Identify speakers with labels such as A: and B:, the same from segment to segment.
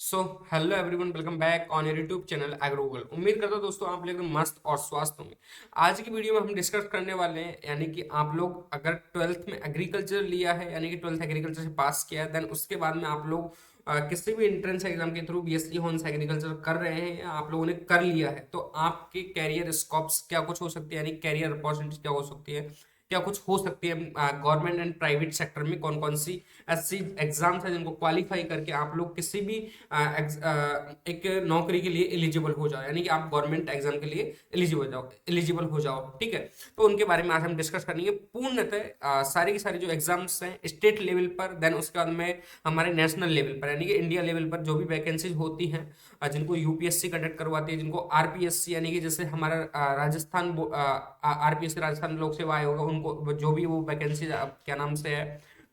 A: So hello everyone, welcome back on your YouTube channel Agrogal. उम्मीद करता हूँ दोस्तों आप लोग एकदम मस्त और स्वस्थ होंगे। आज की वीडियो में हम डिस्कस करने वाले हैं, यानी कि आप लोग अगर ट्वेल्थ में एग्रीकल्चर लिया है, यानी कि ट्वेल्थ एग्रीकल्चर से पास किया है, देन उसके बाद में आप लोग किसी भी एंट्रेंस एग्जाम के थ्रू बीएससी हॉर्स एग्रीकल्चर कर रहे हैं या आप लोगों ने कर लिया है, तो आपके कैरियर स्कोप्स क्या कुछ हो सकती है, यानी कैरियर अपॉर्चुनिटीज क्या हो सकती है, क्या कुछ हो सकती है गवर्नमेंट एंड प्राइवेट सेक्टर में, कौन कौन सी ऐसी एग्जाम्स है जिनको क्वालिफाई करके आप लोग किसी भी एक नौकरी के लिए एलिजिबल हो जाओ, यानी कि आप गवर्नमेंट एग्जाम के लिए एलिजिबल हो जाओ। ठीक है, तो उनके बारे में आज हम डिस्कस करेंगे पूर्णतः सारी की सारी जो एग्जाम्स हैं स्टेट लेवल पर, देन उसके बाद में हमारे नेशनल लेवल पर, यानी कि इंडिया लेवल पर जो भी वैकेंसीज होती हैं, जिनको यूपीएससी कंडक्ट करवाती है, जिनको आरपीएससी यानी कि जैसे हमारा राजस्थान आरपीएससी राजस्थान लोक सेवा आयोग है, उनको जो भी वो वैकेंसी क्या नाम से है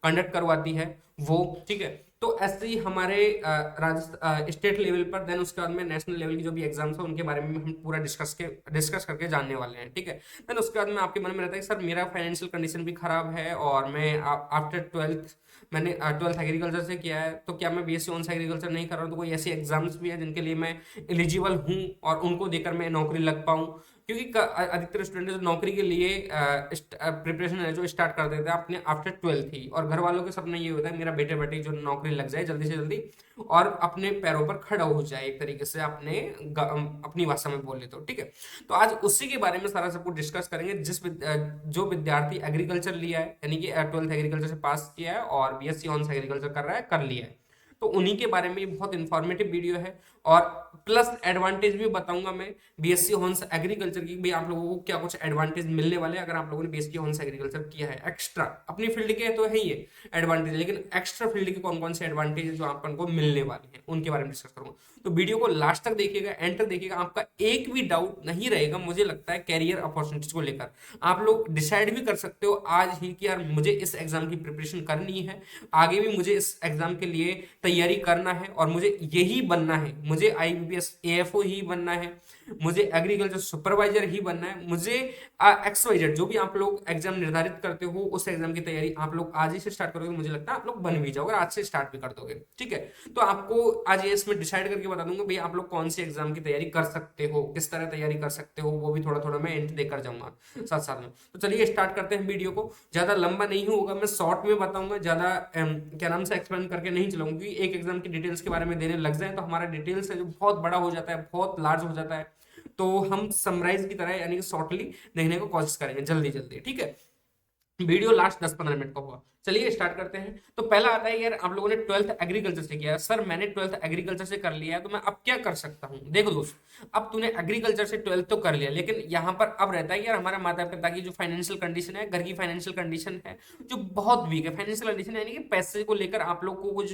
A: कंडक्ट करवाती है वो। ठीक है, तो ऐसे ही हमारे राजस्थान स्टेट लेवल पर, देन उसके बाद में नेशनल लेवल की जो भी एग्जाम्स है उनके बारे में हम पूरा डिस्कस करके जानने वाले हैं। ठीक है, देन उसके बाद में आपके मन में रहता है कि सर मेरा फाइनेंशियल कंडीशन भी खराब है और मैं आफ्टर ट्वेल्थ मैंने ट्वेल्थ एग्रीकल्चर से किया है, तो क्या मैं बीएससी ऑनर्स एग्रीकल्चर नहीं कर रहा हूँ, तो कोई ऐसी एग्जाम्स भी है जिनके लिए मैं एलिजिबल हूँ और उनको देकर मैं नौकरी लग पाऊँ। क्योंकि अधिकतर स्टूडेंट नौकरी के लिए प्रिपरेशन है जो स्टार्ट कर देते हैं अपने आफ्टर ट्वेल्थ ही, और घर वालों के सपना ये होता है मेरा बेटे बेटी जो नौकरी लग जाए जल्दी से जल्दी और अपने पैरों पर खड़ा हो जाए, एक तरीके से अपनी भाषा में बोले तो। ठीक है, तो आज उसी के बारे में सारा सब कुछ डिस्कस करेंगे। जो विद्यार्थी एग्रीकल्चर लिया है, यानी कि ट्वेल्थ एग्रीकल्चर से पास किया है और बीएससी ऑनर्स एग्रीकल्चर कर रहा है, कर लिया है, तो उन्हीं के बारे में ये बहुत इंफॉर्मेटिव वीडियो है। और प्लस एडवांटेज भी बताऊंगा मैं बीएससी हॉर्स एग्रीकल्चर की, भाई आप लोगों को क्या कुछ एडवांटेज मिलने वाले हैं अगर आप लोगों ने बीएससी हॉर्स एग्रीकल्चर किया है। एक्स्ट्रा अपनी फील्ड के तो है ही ये एडवांटेज, लेकिन एक्स्ट्रा फील्ड के कौन कौन से एडवांटेज जो अपन को मिलने वाले हैं उनके बारे में डिस्कस करूंगा। तो वीडियो को लास्ट तक देखिएगा, एंड तक देखिएगा, आपका एक भी डाउट नहीं रहेगा। मुझे लगता है कैरियर अपॉर्चुनिटीज को लेकर आप लोग डिसाइड भी कर सकते हो आज ही कि यार मुझे इस एग्जाम की प्रिपरेशन करनी है, आगे भी मुझे इस एग्जाम के लिए तैयारी करना है और मुझे यही बनना है, मुझे आईबीपीएस एएफओ ही बनना है, मुझे एग्रीकल्चर सुपरवाइजर ही बनना है, मुझे एक्सवाइजेड जो भी आप लोग एग्जाम निर्धारित करते हो उस एग्जाम की तैयारी आप लोग आज ही से स्टार्ट करोगे, मुझे लगता है आप लोग बन भी जाओगे, आज से स्टार्ट भी कर दोगे। ठीक है, तो आपको आज ये इसमें डिसाइड करके बता दूंगा भाई आप लोग कौन सी एग्जाम की तैयारी कर सकते हो, किस तरह तैयारी कर सकते हो, वो भी थोड़ा थोड़ा मैं एंड देकर जाऊंगा साथ साथ में। तो चलिए स्टार्ट करते हैं वीडियो को। ज्यादा लंबा नहीं होगा, मैं शॉर्ट में बताऊंगा, ज्यादा क्या नाम से एक्सप्लेन करके नहीं चलाऊंगा, क्योंकि एक एग्जाम की डिटेल्स के बारे में देने लग जाए तो हमारा डिटेल्स है जो बहुत बड़ा हो जाता है, बहुत लार्ज हो जाता है। तो हम समराइज की तरह यानी कि शॉर्टली देखने को कोशिश करेंगे जल्दी जल्दी। ठीक है, वीडियो लास्ट 10-15 मिनट का होगा। चलिए स्टार्ट करते हैं। तो पहला आता है यार आप लोगों ने ट्वेल्थ एग्रीकल्चर से किया है, सर मैंने ट्वेल्थ एग्रीकल्चर से कर लिया है तो मैं अब क्या कर सकता हूँ। देखो दोस्त, अब तूने एग्रीकल्चर से ट्वेल्थ तो कर लिया, लेकिन यहाँ पर अब रहता है यार हमारा माता पिता की जो फाइनेंशियल कंडीशन है, घर की फाइनेंशियल कंडीशन है जो बहुत वीक है, फाइनेंशियल कंडीशन यानी कि पैसे को लेकर आप लोग को कुछ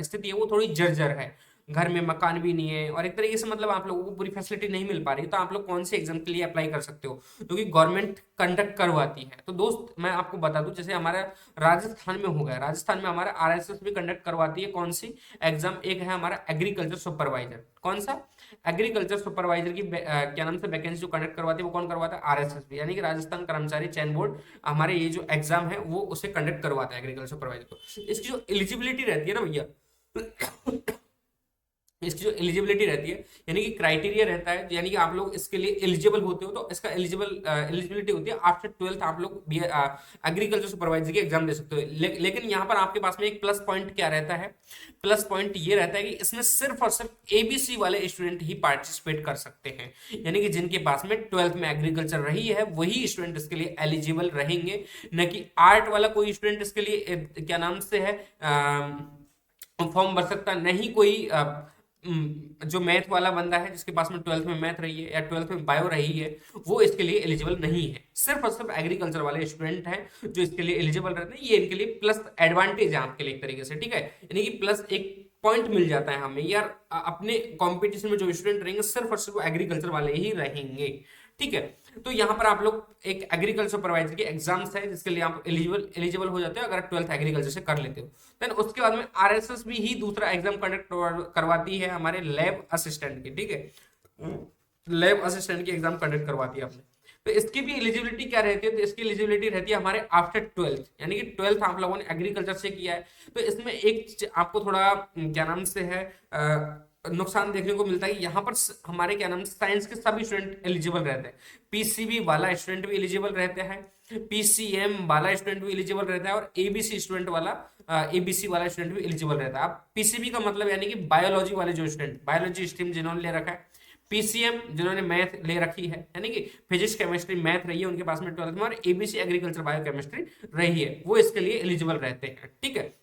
A: स्थिति है वो थोड़ी जर्जर है, घर में मकान भी नहीं है और एक तरीके से मतलब आप लोगों को पूरी फैसिलिटी नहीं मिल पा रही, तो आप लोग कौन से एग्जाम के लिए अप्लाई कर सकते हो जो कि गवर्नमेंट कंडक्ट करवाती है। तो दोस्त मैं आपको बता दूं, जैसे हमारा राजस्थान में हो गया, राजस्थान में हमारा आरएसएस भी कंडक्ट करवाती है कौन सी एग्जाम, एक है हमारा एग्रीकल्चर सुपरवाइजर। कौन सा? एग्रीकल्चर सुपरवाइजर की क्या नाम से वैकेंसी जो कंडक्ट करवाती है वो कौन करवाता है? आरएसएस भी, यानी कि राजस्थान कर्मचारी चयन बोर्ड हमारे ये जो एग्जाम है वो उसे कंडक्ट करवाता है एग्रीकल्चर सुपरवाइजर को। इसकी जो एलिजिबिलिटी रहती है ना भैया, इसकी जो एलिजिबिलिटी रहती है यानी कि क्राइटेरिया रहता है, यानी कि आप लोग इसके लिए एलिजिबल होते हो, तो इसका एलिजिबिलिटी होती है आफ्टर ट्वेल्थ आप लोग एग्रीकल्चर सुपरवाइजर की एग्जाम दे सकते हो। लेकिन यहाँ पर आपके पास में एक प्लस पॉइंट क्या रहता है, प्लस पॉइंट ये रहता है कि इसमें सिर्फ और सिर्फ एबीसी वाले स्टूडेंट ही पार्टिसिपेट कर सकते हैं, यानी कि जिनके पास में ट्वेल्थ में एग्रीकल्चर रही है वही स्टूडेंट इसके लिए एलिजिबल रहेंगे, न कि आर्ट वाला कोई स्टूडेंट इसके लिए क्या नाम से है फॉर्म भर सकता नहीं। कोई जो मैथ वाला बंदा है जिसके पास में ट्वेल्थ में मैथ रही है या ट्वेल्थ में बायो रही है वो इसके लिए एलिजिबल नहीं है, सिर्फ और सिर्फ एग्रीकल्चर वाले स्टूडेंट हैं जो इसके लिए एलिजिबल रहते हैं। ये इनके लिए प्लस एडवांटेज है आपके लिए एक तरीके से। ठीक है, यानी कि प्लस एक पॉइंट मिल जाता है हमें यार, अपने कंपटीशन में जो स्टूडेंट रहेंगे सिर्फ और सिर्फ एग्रीकल्चर वाले ही रहेंगे। ठीक है, तो यहाँ पर आप लोग एक एग्रीकल्चर सुपरवाइजर की एग्जाम्स है जिसके लिए आप एलिजिबल हो जाते हो अगर ट्वेल्थ एग्रीकल्चर से कर लेते हो। देन उसके बाद में आरएसएस भी ही दूसरा एग्जाम कंडक्ट करवाती है हमारे लैब असिस्टेंट की। ठीक है, लैब असिस्टेंट की एग्जाम कंडक्ट करवाती है आपने। तो इसकी भी एलिजिबिलिटी क्या रहती है, तो इसकी एलिजिबिलिटी रहती है हमारे आफ्टर ट्वेल्थ, यानी कि ट्वेल्थ आप लोगों ने एग्रीकल्चर से किया है तो इसमें एक आपको थोड़ा क्या नाम से है नुकसान देखने को मिलता है। यहाँ पर हमारे क्या नाम साइंस के सभी स्टूडेंट एलिजिबल रहते हैं, पीसीबी वाला स्टूडेंट भी एलिजिबल रहते हैं, पीसीएम वाला स्टूडेंट भी एलिजिबल रहता है और एबीसी स्टूडेंट वाला एबीसी वाला स्टूडेंट भी एलिजिबल रहता है। अब पीसीबी का मतलब यानी कि बायोलॉजी वाले जो स्टूडेंट, बायोलॉजी स्ट्रीम जिन्होंने ले रखा है, पीसीएम जिन्होंने मैथ ले रखी है यानी कि फिजिक्स केमिस्ट्री मैथ रही है उनके पास में ट्वेल्थ में, और एबीसी एग्रीकल्चर बायोकेमिस्ट्री रही है, वो इसके लिए एलिजिबल रहते हैं। ठीक है,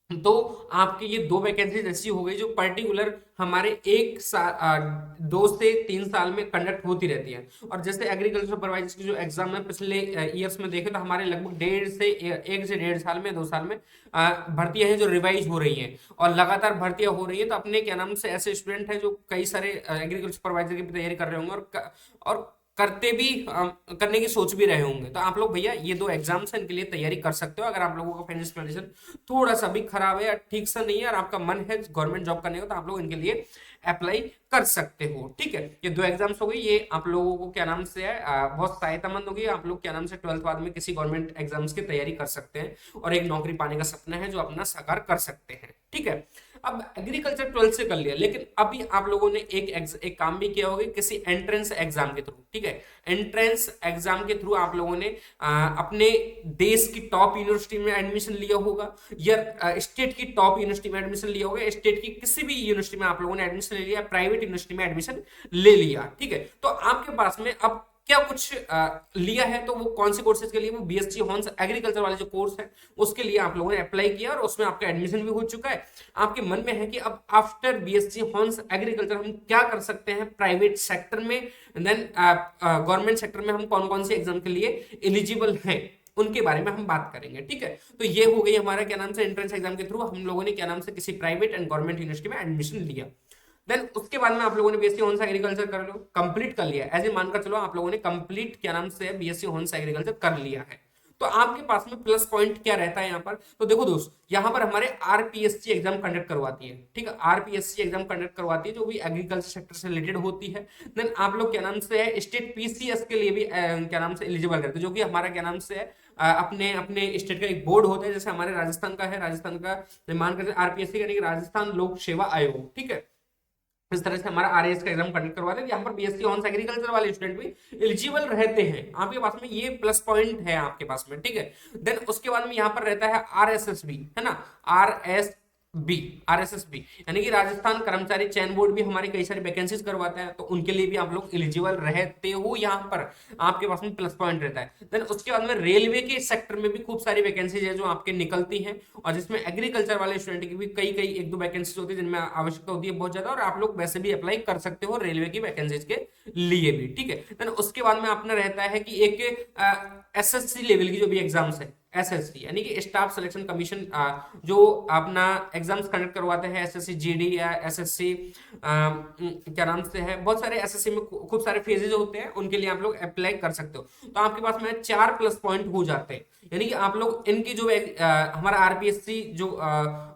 A: तो आपकी ये दो वैकेंसीज ऐसी हो गई जो पर्टिकुलर हमारे एक साल 2 से 3 साल में कंडक्ट होती रहती है। और जैसे एग्रीकल्चर सुपरवाइजर की जो एग्जाम है पिछले ईयर्स में देखे तो हमारे लगभग 1 से 1.5 साल में 2 साल में भर्तियां हैं जो रिवाइज हो रही हैं और लगातार भर्तियां हो रही है। तो अपने क्या नाम से ऐसे स्टूडेंट हैं जो कई सारे एग्रीकल्चर सुपरवाइजर की तैयारी कर रहे होंगे और करते भी करने की सोच भी रहे होंगे। तो आप लोग भैया ये दो एग्जाम्स हैं इनके लिए तैयारी कर सकते हो। अगर आप लोगों का फाइनेंशियल कंडीशन थोड़ा सा भी खराब है या ठीक सा नहीं है और आपका मन है गवर्नमेंट जॉब करने का तो आप लोग इनके लिए अप्लाई कर सकते हो। ठीक है, ये दो एग्जाम्स हो गई, ये आप लोगों को क्या नाम से है बहुत सहायतामंद होगी। आप लोग क्या नाम से 12th बाद में किसी गवर्नमेंट एग्जाम्स की तैयारी कर सकते हैं और एक नौकरी पाने का सपना है जो अपना साकार कर सकते हैं। ठीक है, अब एग्रीकल्चर 12th से कर लिया, लेकिन अभी आप लोगों ने एक काम भी किया होगा किसी एंट्रेंस एग्जाम के थ्रू। ठीक है, एंट्रेंस एग्जाम के थ्रू आप लोगों ने अपने देश की टॉप यूनिवर्सिटी में एडमिशन लिया होगा या स्टेट की टॉप यूनिवर्सिटी में एडमिशन लिया होगा, स्टेट की किसी भी यूनिवर्सिटी में आप लोगों ने एडमिशन ले लिया, प्राइवेट यूनिवर्सिटी में एडमिशन ले लिया। ठीक है, तो आपके पास में अब क्या कुछ लिया है, तो वो कौन से कोर्सेज के लिए, वो बीएससी हॉर्स एग्रीकल्चर वाले जो कोर्स है उसके लिए आप लोगों ने अप्लाई किया और उसमें आपका एडमिशन भी हो चुका है। आपके मन में है कि अब आफ्टर बीएससी हॉर्स एग्रीकल्चर हम क्या कर सकते हैं प्राइवेट सेक्टर में, देन गवर्नमेंट सेक्टर में हम कौन कौन से एग्जाम के लिए एलिजिबल हैं उनके बारे में हम बात करेंगे। ठीक है, तो ये हो गई हमारा क्या नाम से एंट्रेंस एग्जाम के थ्रू हम लोगों ने क्या नाम से किसी प्राइवेट एंड गवर्नमेंट यूनिवर्सिटी में एडमिशन लिया। देन उसके बाद में आप लोगों ने बीएससी हॉर्स एग्रीकल्चर कर लो कंप्लीट कर लिया, ऐसे मानकर चलो आप लोगों ने कंप्लीट क्या नाम से बीएससी हॉर्स एग्रीकल्चर कर लिया है। तो आपके पास में प्लस पॉइंट क्या रहता है यहाँ पर, तो देखो दोस्त यहाँ पर हमारे आरपीएससी एग्जाम कंडक्ट करवाती है। ठीक है, आरपीएससी एग्जाम कंडक्ट करवाती है जो भी एग्रीकल्चर सेक्टर से रिलेटेड होती है। देन आप लोग क्या नाम से है स्टेट पीसीएस के लिए भी क्या नाम से एलिजिबल रहते हैं, जो कि हमारा क्या नाम से है अपने अपने स्टेट का एक बोर्ड होता है, जैसे हमारे राजस्थान का है, राजस्थान का मान कर आरपीएससी यानी कि राजस्थान लोक सेवा आयोग। ठीक है, इस तरह से हमारा आरएएस का एग्जाम कंडक्ट करवाते हैं। यहाँ पर बीएससी ऑनर्स एग्रीकल्चर वाले स्टूडेंट भी एलिजिबल रहते हैं। आपके पास में ये प्लस पॉइंट है आपके पास में। ठीक है, देन उसके बाद में यहाँ पर रहता है आरएसएसबी, है ना, आरएसएसबी यानी कि राजस्थान कर्मचारी चयन बोर्ड भी हमारी कई सारी वैकेंसीज करवाता है, तो उनके लिए भी आप लोग एलिजिबल रहते हो। यहाँ पर आपके पास में प्लस पॉइंट रहता है। देन उसके बाद में रेलवे के सेक्टर में भी खूब सारी वैकेंसीज है जो आपके निकलती हैं और जिसमें एग्रीकल्चर वाले स्टूडेंट की भी कई एक दो वैकेंसीज होती है जिनमें आवश्यकता होती है बहुत ज्यादा, और आप लोग वैसे भी अप्लाई कर सकते हो रेलवे की वैकेंसीज के लिए भी। ठीक है, देन उसके बाद में अपना रहता है कि एक एसएससी लेवल की जो भी एग्जाम्स है, एसएससी यानी कि स्टाफ सिलेक्शन कमीशन जो अपना एग्जाम्स कंडक्ट करवाते हैं, एसएससी जीडी या एसएससी क्या नाम से है, बहुत सारे एसएससी में खूब सारे फेजेज होते हैं, उनके लिए आप लोग अप्लाई कर सकते हो। तो आपके पास में 4 प्लस पॉइंट हो जाते हैं, यानी कि आप लोग इनकी जो हमारा आरपीएससी जो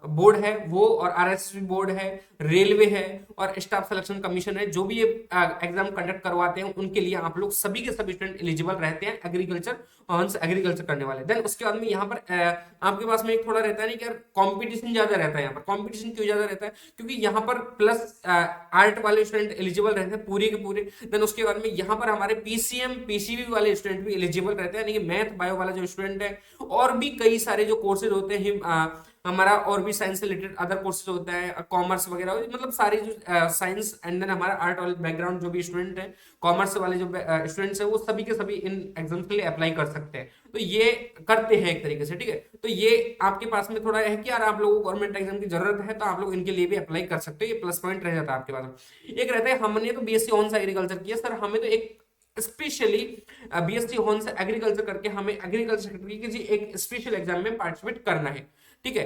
A: बोर्ड है वो, और आरएसएसबी बोर्ड है, रेलवे है और स्टाफ सिलेक्शन कमीशन है, जो भी ये एग्जाम कंडक्ट करवाते हैं उनके लिए आप लोग सभी के सभी स्टूडेंट एलिजिबल रहते हैं एग्रीकल्चर ऑनर्स एग्रीकल्चर करने वाले। देन उसके बाद में यहाँ पर आपके पास में एक थोड़ा रहता है नहीं कि यार कंपटीशन ज्यादा रहता है। यहाँ पर कंपटीशन क्यों ज्यादा रहता है, क्योंकि यहाँ पर प्लस आर्ट वाले स्टूडेंट एलिजिबल रहते हैं पूरे के पूरे। देन उसके बाद में यहाँ पर हमारे पीसीएम पीसीबी वाले स्टूडेंट भी एलिजिबल रहते हैं, यानी कि मैथ बायो वाला जो स्टूडेंट है, और भी कई सारे जो कोर्सेज होते हैं हमारा, और भी साइंस से रिलेटेड अदर कोर्सेज होता है, कॉमर्स वगैरह, मतलब सारी जो साइंस एंड देन हमारा आर्ट वाले बैकग्राउंड जो भी स्टूडेंट है, कॉमर्स वाले जो स्टूडेंट्स है, वो सभी के सभी इन एग्जाम्स के लिए अप्लाई कर सकते हैं। तो ये करते हैं एक तरीके से। ठीक है, तो ये आपके पास में थोड़ा है कि यार आप लोगों को गवर्नमेंट एग्जाम की जरूरत है तो आप लोग इनके लिए भी अप्लाई कर सकते हो, ये प्लस पॉइंट रह जाता है आपके पास। एक रहता है हमने तो बीएससी ऑनर्स एग्रीकल्चर किया सर, हमें तो एक स्पेशली बीएससी हॉर्स एग्रीकल्चर करके हमें एग्रीकल्चर सेक्टर की किसी एक स्पेशल एग्जाम में पार्टिसिपेट करना है। ठीक है,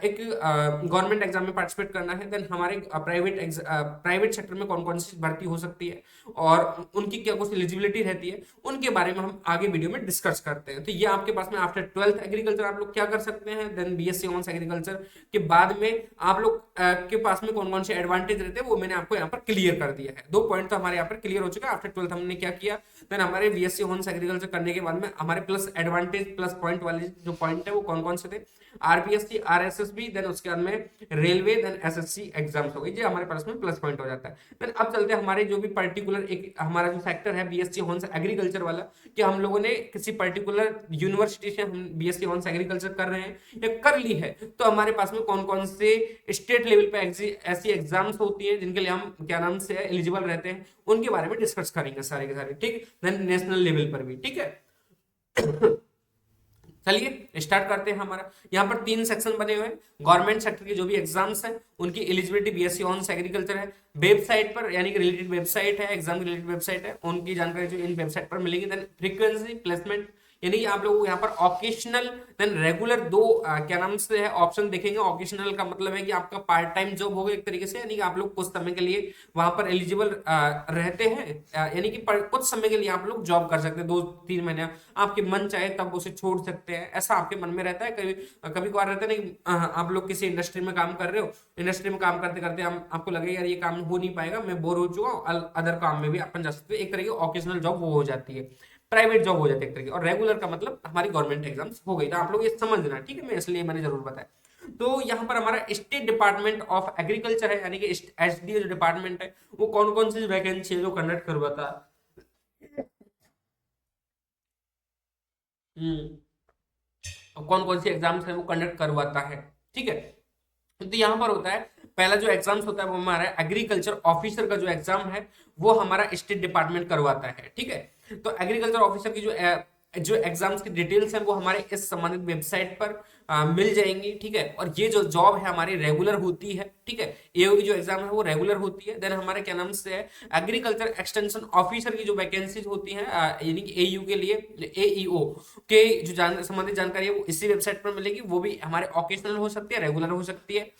A: एक गवर्नमेंट एग्जाम में पार्टिसिपेट करना है, देन हमारे प्राइवेट सेक्टर में कौन कौन सी भर्ती हो सकती है और उनकी क्या कुछ एलिजिबिलिटी रहती है, उनके बारे में हम आगे वीडियो में डिस्कस करते हैं। तो ये आपके पास में आफ्टर 12th एग्रीकल्चर आप लोग क्या कर सकते हैं, देन बीएससी ऑनर्स एग्रीकल्चर के बाद में आप लोग के पास में कौन कौन से एडवांटेज रहते हैं वो मैंने आपको यहाँ पर क्लियर कर दिया है। 2 पॉइंट तो हमारे यहाँ पर क्लियर हो चुका है। आफ्टर 12th हमने क्या किया, देन हमारे बीएससी ऑनर्स एग्रीकल्चर करने के बाद में हमारे प्लस एडवांटेज प्लस पॉइंट वाले जो पॉइंट है वो कौन कौन से थे, आरपीएससी, आरएसएसबी, देन उसके बाद में रेलवे, देन एसएससी एग्जाम्स हो गई, जो हमारे पास में प्लस पॉइंट हो जाता है। देन अब चलते हैं हमारे जो भी पर्टिकुलर एक हमारा जो सेक्टर है बीएससी ऑनर्स एग्रीकल्चर वाला, कि हम लोगों ने किसी पर्टिकुलर यूनिवर्सिटी से हम बीएससी ऑनर्स एग्रीकल्चर कर रहे हैं या कर ली है, तो हमारे पास में कौन कौन से स्टेट लेवल पे ऐसी एग्जाम्स होती हैं जिनके लिए हम क्या नाम से एलिजिबल रहते हैं, उनके बारे में डिस्कस करेंगे सारे के सारे, ठीक, देन नेशनल लेवल पर भी, ठीक है। चलिए स्टार्ट करते हैं। हमारा यहाँ पर 3 सेक्शन बने हुए हैं। गवर्नमेंट सेक्टर के जो भी एग्जाम्स हैं उनकी एलिजिबिलिटी बीएससी ऑनर्स एग्रीकल्चर है, वेबसाइट पर यानी कि रिलेटेड वेबसाइट है, एग्जाम की रिलेटेड वेबसाइट है, उनकी जानकारी जो इन वेबसाइट पर मिलेगी। देन फ्रीक्वेंसी प्लेसमेंट यानी कि आप लोगों को यहाँ पर ऑकेशनल देन रेगुलर दो क्या नाम से है ऑप्शन देखेंगे। ऑकेशनल का मतलब है कि आपका पार्ट टाइम जॉब होगा एक तरीके से, यानी कि आप लोग कुछ समय के लिए वहां पर एलिजिबल रहते हैं, यानी कि कुछ समय के लिए आप लोग जॉब कर सकते हैं, 2-3 महीने आपके मन चाहे तब उसे छोड़ सकते हैं, ऐसा आपके मन में रहता है। कभी कभी कभार रहता है ना, आप लोग किसी इंडस्ट्री में काम कर रहे हो, इंडस्ट्री में काम करते करते आपको लगे यार ये काम हो नहीं पाएगा, मैं बोर हो चुका हूँ, अदर काम में भी अपन जा सकते हैं, एक तरह की ऑकेशनल जॉब वो हो जाती है, प्राइवेट जॉब हो जाती है एक तरह की। और रेगुलर का मतलब हमारी गवर्नमेंट एग्जाम्स हो गई, तो आप लोग ये समझना, ठीक है, मैं इसलिए मैंने जरूर बताया। तो यहाँ पर हमारा स्टेट डिपार्टमेंट ऑफ एग्रीकल्चर है, यानी कि एसडीओ जो डिपार्टमेंट है वो कौन कौन सी वैकेंसी है जो कंडक्ट करवाता है, कौन कौन सी एग्जाम्स है वो कंडक्ट करवाता है, ठीक है। तो यहाँ पर होता है पहला जो एग्जाम्स होता है वो हमारा एग्रीकल्चर ऑफिसर का जो एग्जाम है वो हमारा स्टेट डिपार्टमेंट करवाता है, ठीक है। तो एग्रीकल्चर ऑफिसर की जो एग्जाम्स की डिटेल्स हैं वो हमारे इस संबंधित वेबसाइट पर मिल जाएंगी, ठीक है। और ये जो जॉब है हमारी रेगुलर होती है, ठीक है, एओ की जो एग्जाम है वो रेगुलर होती है। देन हमारे क्या नाम से है एग्रीकल्चर एक्सटेंशन ऑफिसर की जो वैकेंसीज होती हैं यानी कि एयू के लिए एईओ के जो संबंधित जानकारी है वो इसी वेबसाइट पर मिलेगी, वो भी हमारे ऑकेशनल हो सकती है, रेगुलर हो सकती है,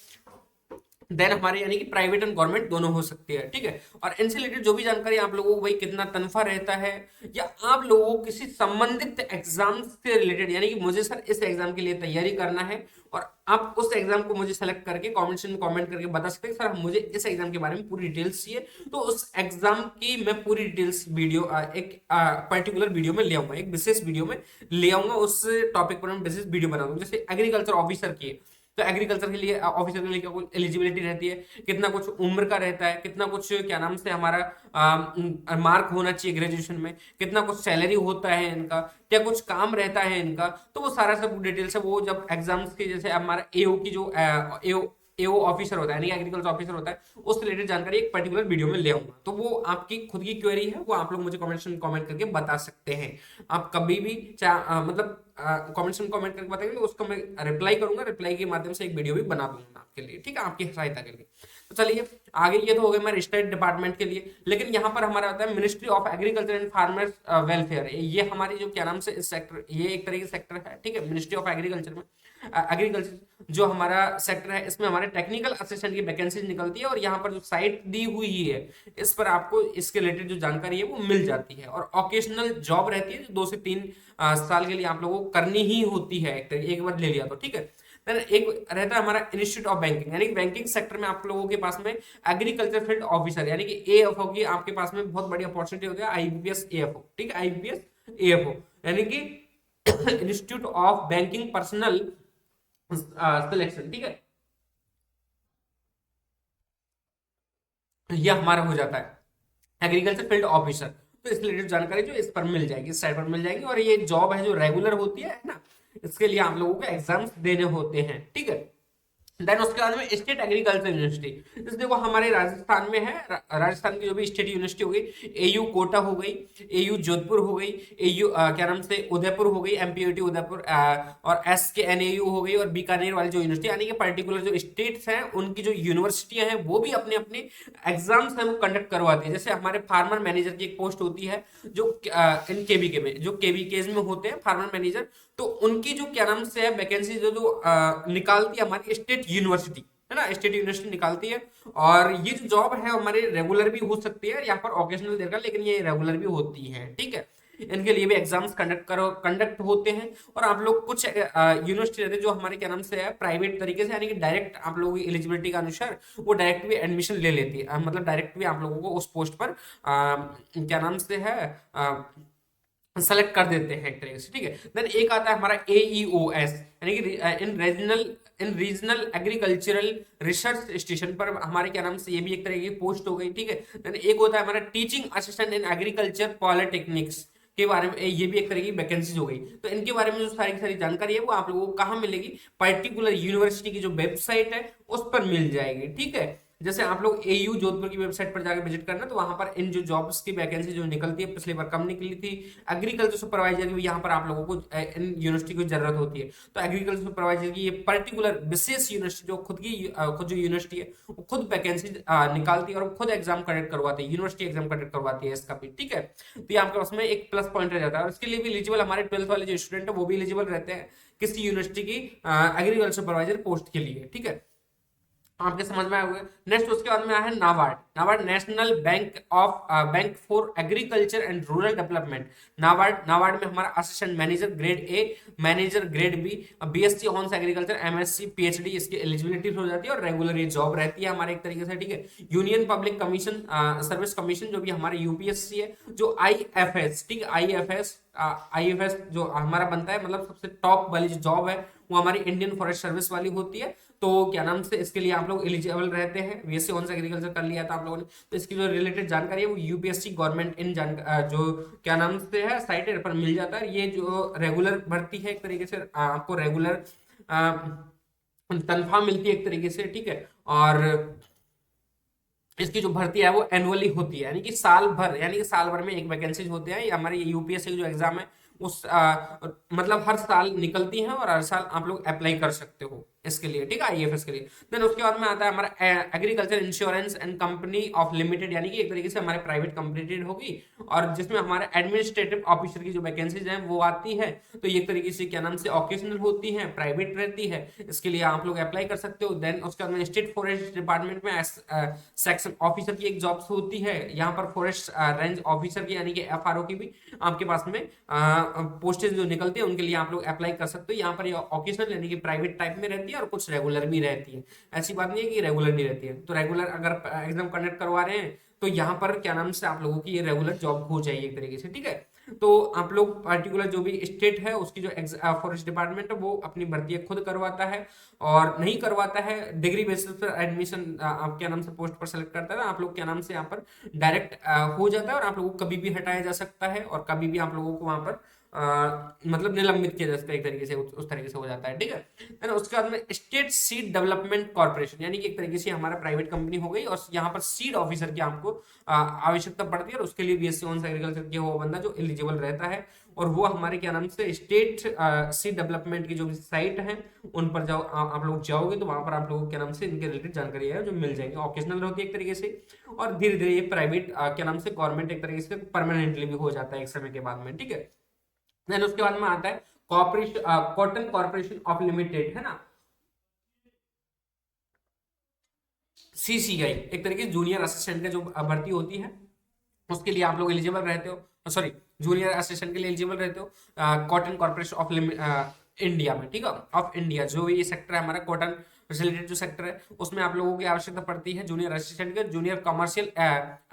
A: देन हमारे यानी कि प्राइवेट एंड गवर्नमेंट दोनों हो सकती है, ठीक है। और इनसे रिलेटेड जो भी जानकारी आप लोगों को भाई कितना तनख्वाह रहता है या आप लोगों को किसी संबंधित एग्जाम से रिलेटेड, यानी कि मुझे सर इस एग्जाम के लिए तैयारी करना है और आप उस एग्जाम को मुझे सेलेक्ट करके कमेंट में कमेंट करके बता सकते हैं सर मुझे इस एग्जाम के बारे में पूरी डिटेल्स चाहिए, तो उस एग्जाम की मैं पूरी डिटेल्स वीडियो एक पर्टिकुलर वीडियो में ले आऊंगा, एक विशेष वीडियो में ले आऊंगा, उस टॉपिक पर मैं विशेष वीडियो बनाऊंगा। जैसे एग्रीकल्चर ऑफिसर की, तो एग्रीकल्चर के लिए ऑफिसर के लिए क्या कुछ एलिजिबिलिटी रहती है, कितना कुछ उम्र का रहता है, कितना कुछ क्या नाम से हमारा मार्क होना चाहिए ग्रेजुएशन में, कितना कुछ सैलरी होता है इनका, क्या कुछ काम रहता है इनका, तो वो सारा सब डिटेल्स है वो जब एग्जाम्स के जैसे हमारा एओ की जो एओ एओ ऑफिसर होता है यानी एग्रीकल्चर ऑफिसर होता है उस रिलेटेड जानकारी एक पर्टिकुलर वीडियो में ले आऊंगा। तो वो आपकी खुद की क्वेरी है, वो आप लोग मुझे कमेंट में कमेंट करके बता सकते हैं। आप कभी भी मतलब कमेंट्स में कमेंट करके बताएंगे उसको मैं रिप्लाई करूंगा, रिप्लाई के माध्यम से एक वीडियो भी बना दूंगा आपके लिए, ठीक है, आपकी सहायता के लिए। तो चलिए आगे, ये तो हो गया हमारे स्टेट डिपार्टमेंट के लिए। लेकिन यहाँ पर हमारा आता है ministry of agriculture and farmers welfare, ये हमारी जो क्या नाम से इस सेक्टर, ये एक तरह की सेक्टर है, ठीक है, मिनिस्ट्री ऑफ एग्रीकल्चर में एग्रीकल्चर जो हमारा सेक्टर है इसमें हमारे टेक्निकल असिस्टेंट की वैकेंसी निकलती है और यहाँ पर जो साइट दी हुई है इस पर आपको इसके रिलेटेड जो जानकारी है वो मिल जाती है। और ऑकेशनल जॉब रहती है 2 से 3 साल के लिए आप लोगों को करनी ही होती है, एक बार ले लिया तो, ठीक है। देन एक रहता है हमारा इंस्टीट्यूट ऑफ बैंकिंग, यानी कि बैंकिंग सेक्टर में आप लोगों के पास में एग्रीकल्चर फील्ड ऑफिसर यानी कि एएफओ की आपके पास में बहुत बड़ी अपॉर्चुनिटी होती है, आईबीपीएस एएफओ, ठीक है, आईबीपीएस एएफओ यानी कि institute of banking personal selection, ठीक है, यह हमारा हो जाता है एग्रीकल्चर फील्ड ऑफिसर। तो इस रिलेटेड जानकारी जो इस पर मिल जाएगी, इस साइट पर मिल जाएगी। और ये जॉब है जो रेगुलर होती है ना, इसके लिए आप लोगों को एग्जाम्स देने होते हैं, ठीक है। देन उसके बाद में स्टेट एग्रीकल्चर यूनिवर्सिटी, जैसे देखो हमारे राजस्थान में है, राजस्थान की जो भी स्टेट यूनिवर्सिटी हो गई, एयू कोटा हो गई, एयू जोधपुर हो गई, एयू क्या नाम से उदयपुर हो गई, एमपीयूटी उदयपुर, और एस के एन यू हो गई, और बीकानेर वाली जो यूनिवर्सिटी, यानी कि पर्टिकुलर जो स्टेट्स हैं उनकी जो यूनिवर्सिटियां हैं वो भी अपने अपने एग्जाम्स हैं वो कंडक्ट करवाती है। जैसे हमारे फार्मर मैनेजर की एक पोस्ट होती है जो इन केवीके में, जो केवीकेज में होते हैं फार्मर मैनेजर, तो उनकी जो क्या नाम से है वैकेंसी जो जो निकालती है हमारी स्टेट यूनिवर्सिटी, है ना, स्टेट यूनिवर्सिटी निकालती है। और ये जो जॉब है हमारे रेगुलर भी हो सकती है, यहाँ पर ऑकेशनल देगा, लेकिन ये रेगुलर भी होती है, ठीक है। इनके लिए भी एग्जाम्स कंडक्ट होते हैं। और आप लोग कुछ यूनिवर्सिटी रहते हैं जो हमारे क्या नाम से है प्राइवेट तरीके से, यानी कि डायरेक्ट आप लोगों की एलिजिबिलिटी के अनुसार वो डायरेक्ट भी एडमिशन ले लेती है, मतलब डायरेक्ट भी आप लोगों को उस पोस्ट पर क्या नाम से है सेलेक्ट कर देते हैं एक तरीके से, ठीक है। देन एक आता है हमारा AEOS, यानी कि इन रीजनल एग्रीकल्चरल रिसर्च स्टेशन पर हमारे क्या नाम से ये भी एक तरह की पोस्ट हो गई, ठीक है। देन एक होता है हमारा teaching assistant in agriculture polytechnics के बारे में, ये भी एक तरह की वैकेंसीज हो गई। तो इनके बारे में जो सारी की सारी जानकारी है वो आप लोगों को कहाँ मिलेगी, पर्टिकुलर यूनिवर्सिटी की जो वेबसाइट है उस पर मिल जाएगी, ठीक है। जैसे आप लोग एयू जोधपुर की वेबसाइट पर जाकर विजिट करना, तो वहां पर इन जो जॉब्स की वैकेंसी जो निकलती है, पिछली बार कम निकली थी, एग्रीकल्चर सुपरवाइजर की भी यहाँ पर आप लोगों को इन यूनिवर्सिटी की जरूरत होती है। तो एग्रीकल्चर सुपरवाइजर की ये पर्टिकुलर विशेष यूनिवर्सिटी जो खुद जो यूनिवर्सिटी है वो खुद वैकेंसी निकालती है और खुद एग्जाम कंडक्ट करवाती है, यूनिवर्सिटी एग्जाम कंडक्ट करवाती है इसका भी, ठीक है। तो ये आपके पास में एक प्लस पॉइंट रह जाता है। और इसके लिए भी एलिजिबल हमारे 12th वाले जो स्टूडेंट है वो भी एलिजिबल रहते हैं किसी यूनिवर्सिटी की एग्रीकल्चर सुपरवाइजर पोस्ट के लिए, ठीक है। आपके समझ में आया। नेक्स्ट उसके बाद में आया है NABARD, NABARD National Bank for Agriculture and Rural Development. NABARD में हमारा assistant manager grade A, manager grade B, BSc honours agriculture, MSc, PhD इसकी एलिजिबिलिटी हो जाती है और रेगुलर ये जॉब रहती है हमारे एक तरीके से, ठीक है। Union public commission service commission जो भी हमारे यूपीएससी है, जो आईएफएस, ठीक है, आईएफएस जो हमारा बनता है, मतलब सबसे टॉप वाली जो जॉब है वो हमारी इंडियन फॉरेस्ट सर्विस वाली होती है। तो क्या नाम से इसके लिए आप लोग एलिजिबल रहते हैं, बीएससी ऑनर्स एग्रीकल्चर कर लिया था आप लोगों ने, तो इसकी जो रिलेटेड जानकारी है वो यूपीएससी गवर्नमेंट इन जो क्या नाम से है साइट पर मिल जाता है। ये जो रेगुलर भर्ती है एक तरीके से, आपको रेगुलर तनख्वाह मिलती है एक तरीके से, ठीक है। और इसकी जो भर्ती है वो एनुअली होती है, यानी कि साल भर, यानी कि साल भर में एक वैकेंसीज होते हैं। हमारे यूपीएससी की जो एग्जाम है उस मतलब हर साल निकलती है और हर साल आप लोग अप्लाई कर सकते हो इसके लिए, ठीक है, आईएफएस के लिए। देन उसके बाद में आता है हमारा agriculture insurance and company of limited, यानी कि एक तरीके से हमारे प्राइवेट कंपनी होगी, और जिसमें हमारे एडमिनिस्ट्रेटिव ऑफिसर की जो वैकेंसीज हैं वो आती है। तो ये एक तरीके से क्या नाम से ऑकेशनल होती है, प्राइवेट रहती है, इसके लिए आप लोग अप्लाई कर सकते हो। देन उसके बाद में स्टेट फॉरेस्ट डिपार्टमेंट में सेक्शन ऑफिसर की एक जॉब्स होती है, यहाँ पर फॉरेस्ट रेंज ऑफिसर की यानी कि एफआरओ की भी आपके पास में पोस्टेज जो निकलती है उनके लिए आप लोग अप्लाई कर सकते हो। यहाँ पर ये ऑकेशनल यानी कि प्राइवेट टाइप में रहती है और कुछ रेगुलर भी रहती है, ऐसी बात नहीं है कि रेगुलर नहीं रहती है। तो रेगुलर अगर एग्जाम कंडक्ट करवा रहे हैं तो यहाँ पर क्या नाम से आप लोगों की ये रेगुलर जॉब हो जाएगी एक तरीके से, ठीक है। तो आप लोग पर्टिकुलर जो भी स्टेट है उसकी जो फॉरेस्ट डिपार्टमेंट है वो अपनी भर्ती खुद करवाता है, और नहीं करवाता है डिग्री बेसिस पर एडमिशन आप क्या नाम से पोस्ट पर सेलेक्ट करता है, आप लोग क्या नाम से यहाँ पर डायरेक्ट हो जाता है और आप लोगों को कभी भी हटाया जा सकता है और कभी भी आप लोगों को वहां पर मतलब निलंबित किया जा सकता है एक तरीके से, उस तरीके से हो जाता है, ठीक है। देन उसके बाद में स्टेट सीड डेवलपमेंट कॉर्पोरेशन, यानी कि एक तरीके से हमारा प्राइवेट कंपनी हो गई और यहाँ पर सीड ऑफिसर की आपको आवश्यकता पड़ती है, और उसके लिए बीएससी ऑनर्स एग्रीकल्चर किया हुआ बंदा जो एलिजिबल रहता है, और वो हमारे क्या नाम से स्टेट सीड डेवलपमेंट की जो साइट है उन पर जाओ, आप लोग जाओगे तो वहां पर आप लोगों क्या नाम से इनके रिलेटेड जानकारी है जो मिल जाएगी। ऑकेशनल होती है एक तरीके से, और धीरे धीरे ये प्राइवेट क्या नाम से गवर्नमेंट एक तरीके से परमानेंटली भी हो जाता है एक समय के बाद में, ठीक है। देन उसके बाद में आता है कॉटन कॉर्पोरेशन ऑफ लिमिटेड, है ना, सीसीआई, एक तरीके से जूनियर असिस्टेंट का जो भर्ती होती है उसके लिए आप लोग एलिजिबल रहते हो, सॉरी जूनियर असिस्टेंट के लिए एलिजिबल रहते हो कॉटन कॉर्पोरेशन ऑफ इंडिया में, ठीक है, ऑफ इंडिया। जो ये सेक्टर है हमारा कॉटन रिलेटेड जो सेक्टर है उसमें आप लोगों की आवश्यकता पड़ती है जूनियर असिस्टेंट के, जूनियर कमर्शियल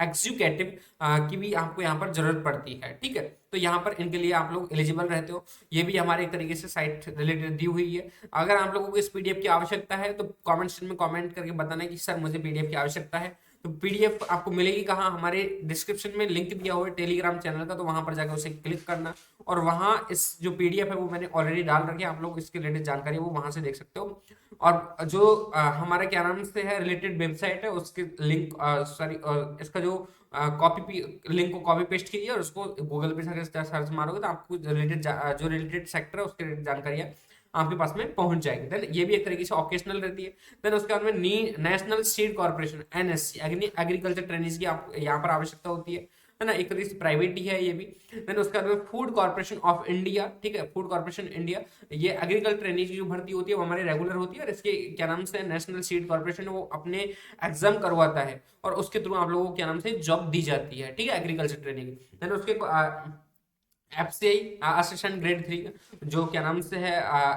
A: एग्जीक्यूटिव की भी आपको यहाँ पर जरूरत पड़ती है, ठीक है। तो यहाँ पर इनके लिए आप लोग एलिजिबल रहते हो। ये भी हमारे एक तरीके से साइट रिलेटेड दी हुई है। अगर आप लोगों को इस पीडीएफ की आवश्यकता है तो कमेंट सेक्शन में कमेंट करके बताना कि सर मुझे पीडीएफ की आवश्यकता है। तो पीडीएफ आपको मिलेगी कहाँ, हमारे डिस्क्रिप्शन में लिंक दिया हुआ है टेलीग्राम चैनल का, तो वहां पर जाकर उसे क्लिक करना, और वहां इस जो पीडीएफ है वो मैंने ऑलरेडी डाल रखी है, आप लोग इसके रिलेटेड जानकारी वो वहां से देख सकते हो। और जो हमारा क्या नाम से है रिलेटेड वेबसाइट है उसके लिंक सॉरी इसका जो कॉपी लिंक को कॉपी पेस्ट कीजिए और उसको गूगल पे सर्च मारोगे तो आपको रिलेटेड जो रिलेटेड सेक्टर है उसके रिलेटेड जानकारियाँ आपके पास में पहुंच जाएगी। देन ये भी एक तरीके से ऑकेशनल रहती है। देन उसके बाद में national seed corporation NSC agriculture training की आप यहाँ पर आवश्यकता होती है ना, एक तरीके से प्राइवेट ही है ये भी। देन उसके बाद में फूड कॉर्पोरेशन ऑफ इंडिया, ठीक है, फूड कॉर्पोरेशन इंडिया, ये एग्रीकल्चर ट्रेनिंग की जो भर्ती होती है वो हमारी रेगुलर होती है और इसके क्या नाम से नेशनल सीड कॉर्पोरेशन वो अपने एग्जाम करवाता है और उसके थ्रू आप लोगों को क्या नाम से जॉब दी जाती है, ठीक है, एग्रीकल्चर ट्रेनिंग। देन उसके एफसीआई असिस्टेंट ग्रेड 3 जो क्या नाम से है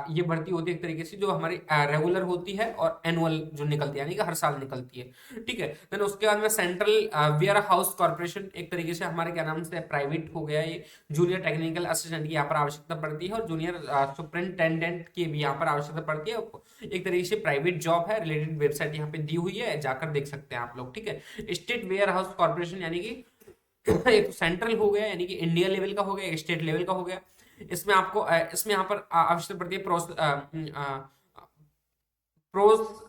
A: ये भर्ती होती है एक तरीके से जो हमारी रेगुलर होती है और एनुअल जो निकलती है यानी कि हर साल निकलती है, ठीक है। देन उसके बाद में सेंट्रल वेयर हाउस कॉर्पोरेशन एक तरीके से हमारे क्या नाम से प्राइवेट हो गया ये, जूनियर टेक्निकल असिस्टेंट की यहाँ पर आवश्यकता पड़ती है और जूनियर सुपरिंटेंडेंट की भी यहाँ पर आवश्यकता पड़ती है। एक तरीके से प्राइवेट जॉब है, रिलेटेड वेबसाइट यहाँ पे दी हुई है, जाकर देख सकते हैं आप लोग, ठीक है। स्टेट वेयर हाउस कॉर्पोरेशन यानी कि एक सेंट्रल हो गया यानी कि इंडिया लेवल का हो गया, एक स्टेट लेवल का हो गया। इसमें आपको इसमें यहाँ पर आवश्यकता पड़ती है प्रोस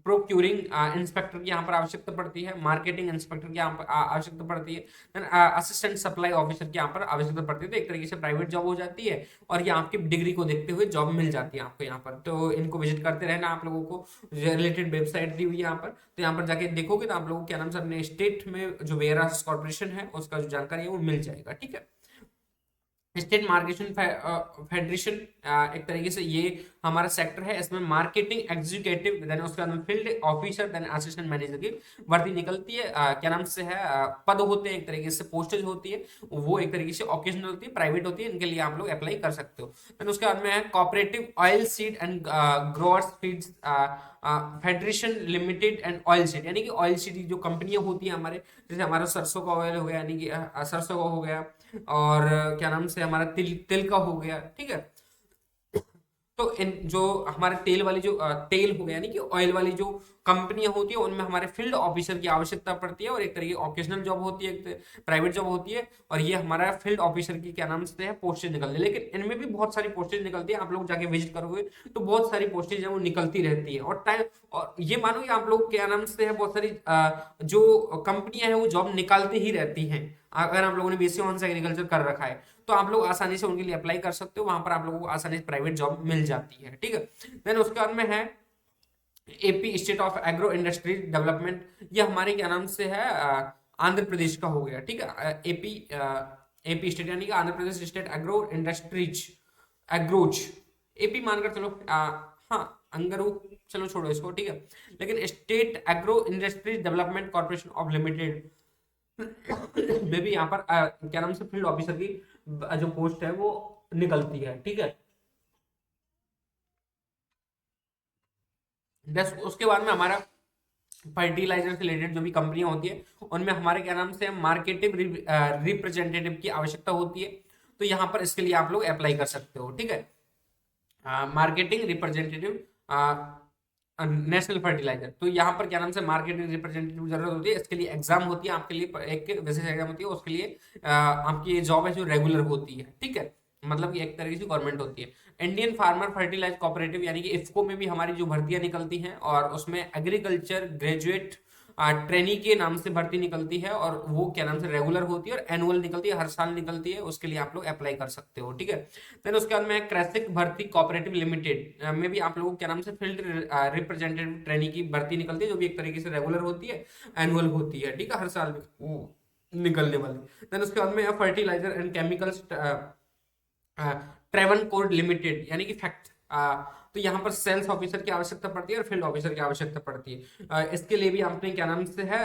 A: प्रोक्यूरिंग इंस्पेक्टर की यहाँ पर आवश्यकता पड़ती है, मार्केटिंग इंस्पेक्टर की यहाँ पर आवश्यकता पड़ती है, देन असिस्टेंट सप्लाई ऑफिसर की यहाँ पर आवश्यकता पड़ती है। तो एक तरीके से प्राइवेट जॉब हो जाती है और ये आपकी डिग्री को देखते हुए जॉब मिल जाती है आपको यहाँ पर। तो इनको विजिट करते रहना आप लोगों को, रिलेटेड वेबसाइट दी हुई है यहाँ पर, तो यहाँ पर जाके देखोगे तो आप लोगों को क्या नाम से अपने स्टेट में जो वेयर हाउस कॉर्पोरेशन है उसका जो जानकारी है वो मिल जाएगा, ठीक है। स्टेट मार्केटिंग फेडरेशन एक तरीके से ये हमारा सेक्टर है, इसमें मार्केटिंग एग्जीक्यूटिव, देन उसके बाद field officer, then assistant manager की भर्ती निकलती है। क्या नाम से है पद होते हैं, एक तरीके से पोस्टेज होती है, वो एक तरीके से ऑकेजनल होती है, प्राइवेट होती है, इनके लिए आप लोग अप्लाई कर सकते हो। देन उसके बाद में है cooperative oil seed and growers feeds federation limited and oil seed, यानी कि ऑयल सीड जो कंपनियां होती हैं हमारे, जैसे हमारा सरसों का ऑयल हो गया, यानी कि सरसों का हो गया, और क्या नाम से हमारा तिल तिल का हो गया, ठीक है। तो इन जो हमारे तेल वाली जो तेल हो गया यानी कि ऑयल वाली जो कंपनियां होती है उनमें हमारे फील्ड ऑफिसर की आवश्यकता पड़ती है और एक तरीके ऑकेशनल जॉब होती है, एक प्राइवेट जॉब होती है, और ये हमारा फील्ड ऑफिसर की क्या नाम से है पोस्टेज निकलती है। लेकिन इनमें भी बहुत सारी पोस्टेज निकलती है, आप लोग जाके विजिट करोगे तो बहुत सारी पोस्टेज है वो निकलती रहती है और टाइम, और ये मानो कि आप लोग क्या नाम से है बहुत सारी जो कंपनियां हैं वो जॉब निकालती ही रहती हैं। अगर आप लोगों ने बीएससी ऑनर्स एग्रीकल्चर कर रखा है तो आप लोग आसानी से उनके लिए अप्लाई कर सकते हो, वहां पर आप लोगों को आसानी से प्राइवेट जॉब मिल जाती है, ठीक है। देन उसके बाद में है AP state of agro industry development, ये हमारे क्या नाम से है आंध्र प्रदेश का हो गया, ठीक है। एपी स्टेट यानी कि Andhra Pradesh state agro industries agros, AP मानकर चलो, हाँ अंगरू, चलो छोड़ो इसको, ठीक है। लेकिन state agro industries development corporation of limited में भी यहाँ पर क्या नाम से फील्ड ऑफिसर की जो पोस्ट है वो निकलती है, ठीक है। उसके बाद में हमारा फर्टिलाइजर से रिलेटेड जो भी कंपनियां होती है उनमें हमारे क्या नाम से मार्केटिंग रिप्रेजेंटेटिव की आवश्यकता होती है, तो यहाँ पर इसके लिए आप लोग अप्लाई कर सकते हो, ठीक है। मार्केटिंग रिप्रेजेंटेटिव नेशनल फर्टिलाइजर, तो यहाँ पर क्या नाम से मार्केटिंग रिप्रेजेंटेटिव जरूरत होती है, इसके लिए एग्जाम होती है आपके लिए, एक विशेष एग्जाम होती है, उसके लिए आपकी ये जॉब है जो रेगुलर होती है, ठीक है, मतलब कि एक तरीके से गवर्नमेंट होती है। इंडियन फार्मर फर्टिलाइज कोऑपरेटिव यानी कि इफ्को में भी हमारी जो भर्तियां निकलती हैं और उसमें एग्रीकल्चर ग्रेजुएट ट्रेनी के नाम से भर्ती निकलती है और वो क्या नाम से रेगुलर होती है और एनुअल निकलती है, हर साल निकलती है, उसके लिए आप लोग अप्लाई कर सकते हो, ठीक है। देन उसके बाद में क्रेसिक भर्ती कोऑपरेटिव लिमिटेड में भी आप लोगों क्या नाम से फील्ड रिप्रेजेंटेटिव ट्रेनी की भर्ती निकलती है, जो भी एक तरीके से रेगुलर होती है, एनुअल होती है, ठीक है, हर साल निकलने वाली। देन उसके बाद में fertiliser and chemicals Travancore limited यानी कि फैक्ट, तो यहाँ पर सेल्स ऑफिसर की आवश्यकता पड़ती है और फील्ड ऑफिसर की आवश्यकता पड़ती है। इसके लिए भी आपने क्या नाम से है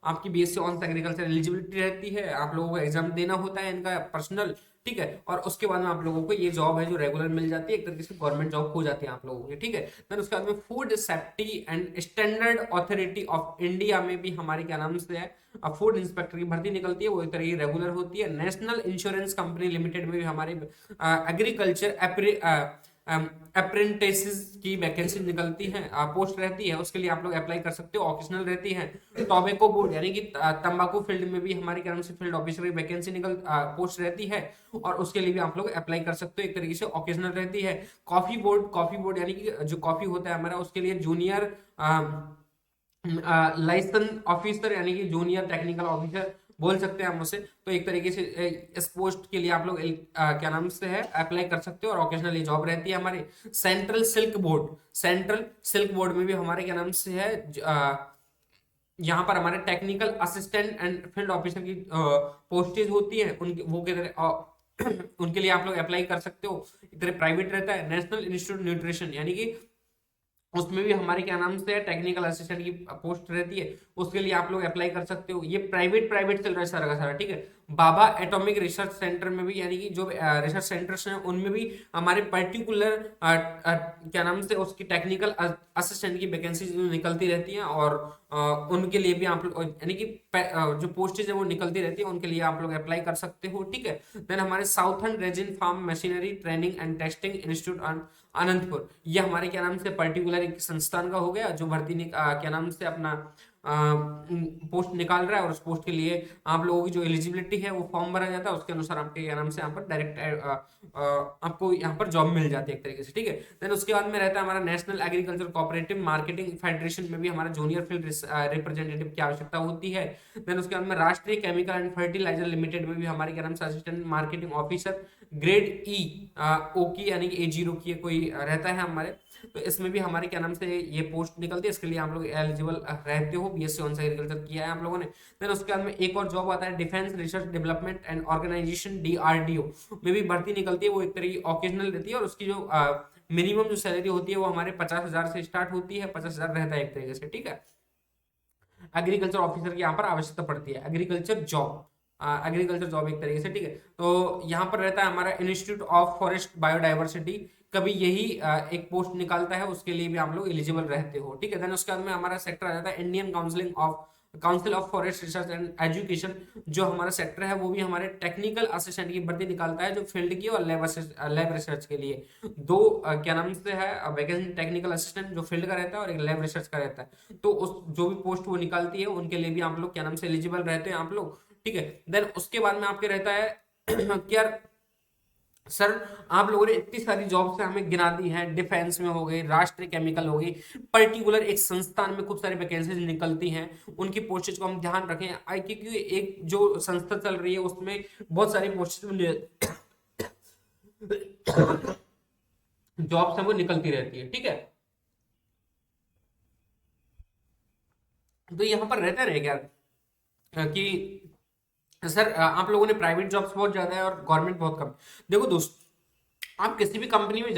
A: आपकी बीएससी ऑनर्स एग्रीकल्चर एलिजिबिलिटी रहती है, आप लोगों को एग्जाम देना होता है इनका पर्सनल, ठीक है, और उसके बाद में आप लोगों को ये जॉब है जो रेगुलर मिल जाती है, एक तरीके से गवर्नमेंट जॉब हो जाती है आप लोगों की, ठीक है। देन उसके बाद में food safety and standard authority of India में भी हमारे क्या नाम से है फूड इंस्पेक्टर की भर्ती निकलती है, वो एक तरह की रेगुलर होती है। नेशनल इंश्योरेंस कंपनी लिमिटेड में भी हमारे एग्रीकल्चर अप्रेंटिस की वैकेंसी निकलती है, पोस्ट रहती है, उसके लिए आप लोग अप्लाई कर सकते हो। ऑकेशनल रहती है। टोबैको बोर्ड यानी कि तंबाकू फील्ड में भी हमारे क्या नाम से फील्ड ऑफिसर की वैकेंसी पोस्ट रहती है, और उसके लिए भी आप लोग अप्लाई कर सकते हो। एक तरीके से ऑकेशनल रहती है। कॉफी बोर्ड यानी कि जो कॉफी होता है हमारा, उसके लिए जूनियर लाइसेंस ऑफिसर यानी कि जूनियर टेक्निकल ऑफिसर बोल सकते हैं हम उसे। तो एक तरीके से इस पोस्ट के लिए आप लोग क्या नाम से है अप्लाई कर सकते हो, और ऑकेशनली जॉब रहती है हमारे। सेंट्रल सिल्क बोर्ड में भी हमारे क्या नाम से है यहाँ पर हमारे technical assistant and field officer की पोस्टेज होती है, उनके वो के उनके लिए आप लोग अप्लाई कर सकते हो। एक तरह प्राइवेट रहता है। नेशनल इंस्टीट्यूट न्यूट्रिशन यानी कि उसमें भी हमारे क्या नाम से है टेक्निकल असिस्टेंट की पोस्ट रहती है, उसके लिए आप लोग अप्लाई कर सकते हो। ये प्राइवेट प्राइवेट चल रहा है सारा का सारा, ठीक है। बाबा एटॉमिक रिसर्च सेंटर में भी यानी कि जो रिसर्च सेंटर्स हैं उनमें भी हमारे पर्टिकुलर क्या नाम से उसकी टेक्निकल असिस्टेंट की वैकेंसी निकलती रहती हैं, और उनके लिए भी आप लोग यानी कि जो पोस्टेज है वो निकलती रहती है, उनके लिए आप लोग अप्लाई कर सकते हो, ठीक है। देन हमारे southern region farm machinery training and testing institute Anantapur, ये हमारे क्या नाम से पर्टिकुलर एक संस्थान का हो गया जो क्या नाम से अपना पोस्ट निकाल रहा है, और उस पोस्ट के लिए आप लोगों की जो एलिजिबिलिटी है वो फॉर्म भरा जाता है, उसके अनुसार आपके क्या नाम से यहाँ पर डायरेक्ट आपको यहाँ पर जॉब मिल जाती है एक तरीके से, ठीक है। देन उसके बाद में रहता है हमारा national agriculture cooperative marketing federation में भी हमारा जूनियर फील्ड रिप्रेजेंटेटिव की आवश्यकता होती है। देन उसके बाद में राष्ट्रीय केमिकल एंड फर्टिलाइजर लिमिटेड में भी हमारे क्या नाम से असिस्टेंट मार्केटिंग ऑफिसर ग्रेड ई ओ की यानी कि A0 की कोई रहता है हमारे, तो इसमें भी हमारे क्या नाम से ये पोस्ट निकलती है। इसके लिए आप लोग एलिजिबल रहते हो, BSc ऑनर्स एग्रीकल्चर किया है आप लोगों ने। देन उसके बाद में एक और जॉब आता है defence research development and organisation DRDO में भी भर्ती निकलती है। वो एक तरह की ऑकेजनल रहती है, और उसकी जो मिनिमम जो सैलरी होती है वो हमारे 50,000 से स्टार्ट होती है, 50,000 रहता है एक तरीके से, ठीक है। एग्रीकल्चर ऑफिसर की यहाँ पर आवश्यकता पड़ती है, एग्रीकल्चर जॉब एक तरीके से, ठीक है। तो यहाँ पर रहता है हमारा इंस्टीट्यूट ऑफ फॉरेस्ट बायोडाइवर्सिटी, कभी यही एक पोस्ट निकालता है, उसके लिए भी आप लोग एलिजिबल रहते हो, ठीक है। देन उसके बाद में हमारा सेक्टर आ जाता है Indian council of forest research and education, जो हमारा सेक्टर है वो भी हमारे टेक्निकल असिस्टेंट की भर्ती निकालता है, जो फील्ड की और लैब रिसर्च के लिए दो क्या नाम से है वैकेंसी, टेक्निकल असिस्टेंट जो फील्ड का रहता है और एक लैब रिसर्च का रहता है। तो उस जो भी पोस्ट वो निकालती है उनके लिए भी आप लोग क्या नाम से एलिजिबल रहते हैं आप लोग, ठीक है। देन उसके बाद में आपके रहता है क्या सर, आप लोगों ने इतनी सारी जॉब्स हमें गिना दी हैं, डिफेंस में हो गई, राष्ट्रीय केमिकल हो गई, पर्टिकुलर एक संस्थान में खूब सारी वैकेंसीज निकलती हैं, उनकी पोस्टेज को हम ध्यान रखें। क्योंकि एक जो संस्था चल रही है उसमें बहुत सारी पोस्टेज जॉब्स हैं वो निकलती रहती है, ठीक है। तो यहाँ पर रहता रहे क्या कि सर आप लोगों ने प्राइवेट जॉब्स बहुत ज्यादा है और गवर्नमेंट बहुत कम। देखो दोस्त, आप किसी भी कंपनी में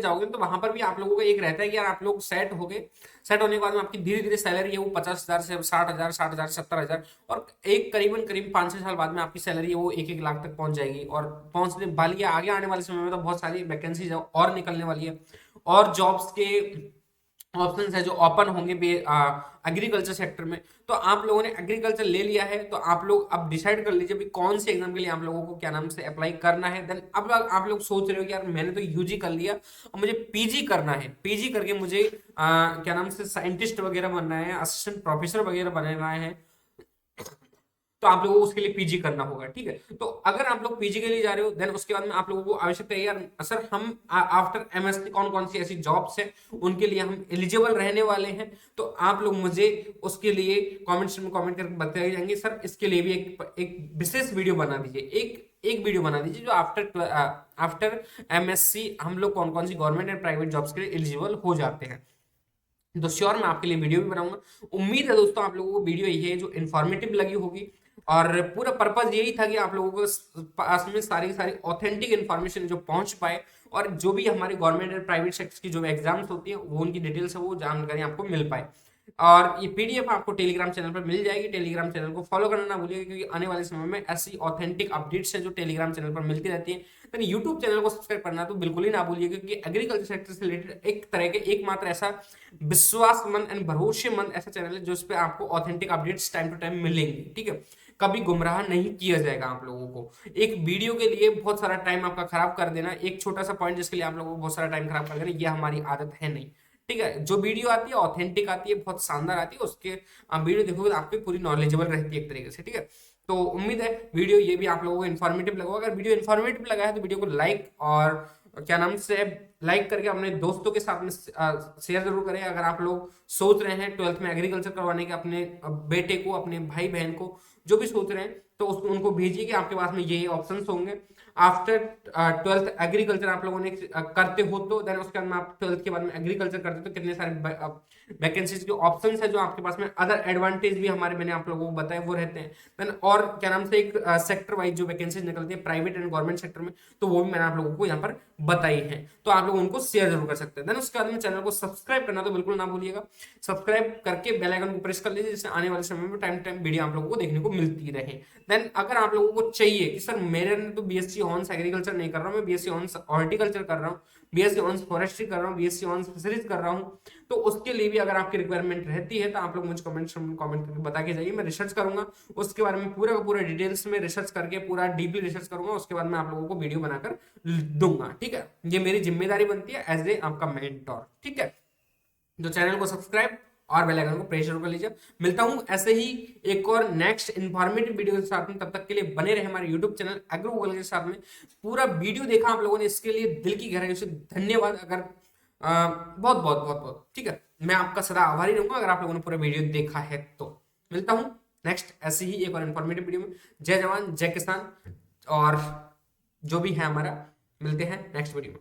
A: जाओगे तो वहां पर भी आप लोगों का एक रहता है कि यार आप लोग सेट हो गए, सेट होने के बाद में आपकी धीरे धीरे सैलरी है वो 50,000 से 60,000, 60,000, 70,000, और एक करीब 5-6 साल बाद में आपकी सैलरी है वो 1-1 लाख तक पहुंच जाएगी, और पहुंचने वाली है। आगे आने वाले समय में तो बहुत सारी वैकेंसीज और निकलने वाली है, और जॉब्स के ऑप्शंस है जो ओपन होंगे एग्रीकल्चर सेक्टर में। तो आप लोगों ने एग्रीकल्चर ले लिया है तो आप लोग अब डिसाइड कर लीजिए भी कौन से एग्जाम के लिए आप लोगों को क्या नाम से अप्लाई करना है। देन अब आप लोग सोच रहे हो कि यार मैंने तो यूजी कर लिया और मुझे पीजी करना है, पीजी करके मुझे क्या नाम से साइंटिस्ट वगैरह बनना है, असिस्टेंट प्रोफेसर वगैरह बनना है, तो आप लोगों को उसके लिए पीजी करना होगा, ठीक है। तो अगर आप लोग पीजी के लिए जा रहे हो देन उसके बाद में आप लोगों को आवश्यकता है यार सर हम आफ्टर एमएससी कौन कौन सी ऐसी जॉब्स है उनके लिए हम एलिजिबल रहने वाले हैं, तो आप लोग मुझे उसके लिए कमेंट्स में कमेंट करके बताए जाएंगे। सर इसके लिए भी एक विशेष वीडियो बना दीजिए, एक वीडियो बना दीजिए जो आफ्टर एमएससी हम लोग कौन कौन सी गवर्नमेंट एंड प्राइवेट जॉब्स के लिए एलिजिबल हो जाते हैं। तो श्योर मैं आपके लिए वीडियो भी बनाऊंगा। उम्मीद है दोस्तों आप लोगों को वीडियो ये है जो इन्फॉर्मेटिव लगी होगी, और पूरा पर्पज यही था कि आप लोगों को पास में सारी सारी ऑथेंटिक इन्फॉर्मेशन जो पहुंच पाए, और जो भी हमारे गवर्नमेंट एंड प्राइवेट सेक्टर की जो एग्जाम्स होती है वो उनकी डिटेल्स है वो जानकारी आपको मिल पाए। और ये पीडीएफ आपको टेलीग्राम चैनल पर मिल जाएगी। टेलीग्राम चैनल को फॉलो करना ना भूलिएगा, क्योंकि आने वाले समय में ऐसी ऑथेंटिक अपडेट्स है जो टेलीग्राम चैनल पर मिलती रहती है। तो यूट्यूब चैनल को सब्सक्राइब करना तो बिल्कुल ही ना भूलिएगा, क्योंकि एग्रीकल्चर सेक्टर से रिलेटेड एक तरह के एकमात्र ऐसा विश्वासमंद एंड भरोसेमंद ऐसा चैनल है जो इस पे आपको authentic updates time to time मिलेंगे। ठीक है, कभी गुमराह नहीं किया जाएगा आप लोगों को। एक वीडियो के लिए बहुत सारा टाइम आपका खराब कर देना, एक छोटा सा पॉइंट जिसके लिए आप लोगों को बहुत सारा टाइम खराब कर देना, ये हमारी आदत है नहीं। ठीक है, जो वीडियो आती है ऑथेंटिक आती है, बहुत शानदार आती है, उसके आप वीडियो देखोगे तो आपकी पूरी नॉलेजेबल रहती है एक तरीके से। ठीक है, तो उम्मीद है वीडियो ये भी आप लोगों को इन्फॉर्मेटिव लगा। अगर वीडियो इन्फॉर्मेटिव लगा है तो वीडियो को लाइक और क्या नाम से लाइक करके अपने दोस्तों के साथ में शेयर जरूर करें। अगर आप लोग सोच रहे हैं 12th में एग्रीकल्चर करवाने के अपने बेटे को, अपने भाई बहन को, जो भी सोच रहे हैं, तो उसको उनको भेजिए कि आपके पास में ये ऑप्शंस होंगे। आफ्टर 12th एग्रीकल्चर आप लोगों ने करते हो तो देन उसके बाद में आप 12th के बाद में एग्रीकल्चर करते हो तो कितने सारे वैकेंसीज के ऑप्शंस है जो आपके पास में, अदर एडवांटेज भी हमारे मैंने आप लोगों को बताए वो रहते हैं। देन और क्या नाम से एक सेक्टर वाइज जो वैकेंसीज निकलती है प्राइवेट एंड गवर्नमेंट सेक्टर में, तो वो भी मैंने आप लोगों को यहाँ पर बताई है, तो आप लोग उनको शेयर जरूर कर सकते हैं। देन उसके बाद में चैनल को सब्सक्राइब करना तो बिल्कुल ना भूलिएगा। सब्सक्राइब करके बेल आइकन को प्रेस कर लीजिए, जिससे आने वाले समय में टाइम टाइम वीडियो आप लोगों को देखने को मिलती रहे। देन अगर आप लोगों को चाहिए कि सर मेरे ने तो बीएससी ऑनर्स एग्रीकल्चर नहीं कर रहा हूँ, मैं बीएससी ऑनर्स हॉर्टिकल्चर कर रहा हूँ, बीएससी ऑनर्स फॉरेस्ट्री कर रहा हूँ, बीएससी ऑनर्स फिशरीज कर रहा हूँ, तो उसके लिए भी अगर आपकी रिक्वायरमेंट रहती है तो आप लोग मुझे कमेंट करके बता के जाइए। मैं रिसर्च करूंगा उसके बारे में, पूरा का पूरा डिटेल्स में रिसर्च करके पूरा डीपली रिसर्च करूंगा, उसके बाद मैं आप लोगों को वीडियो बनाकर दूंगा। ठीक है, ये मेरी जिम्मेदारी बनती है एज ए आपका मेंटोर। ठीक है, तो चैनल को सब्सक्राइब और बेल आइकन को प्रेस कर लीजिए। मिलता हूं ऐसे ही एक और नेक्स्ट इंफॉर्मेटिव वीडियो के साथ में, तब तक के लिए बने रहे हमारे यूट्यूब चैनल एग्रो गूगल के साथ में। पूरा वीडियो देखा आप लोगों ने, इसके लिए दिल की गहराई से धन्यवाद। अगर बहुत बहुत बहुत बहुत ठीक है, मैं आपका सदा आभारी रहूंगा अगर आप लोगों ने पूरा वीडियो देखा है तो। मिलता हूं नेक्स्ट ऐसे ही एक और इंफॉर्मेटिव वीडियो में। जय जवान जय किसान, और जो भी है हमारा, मिलते हैं नेक्स्ट वीडियो में।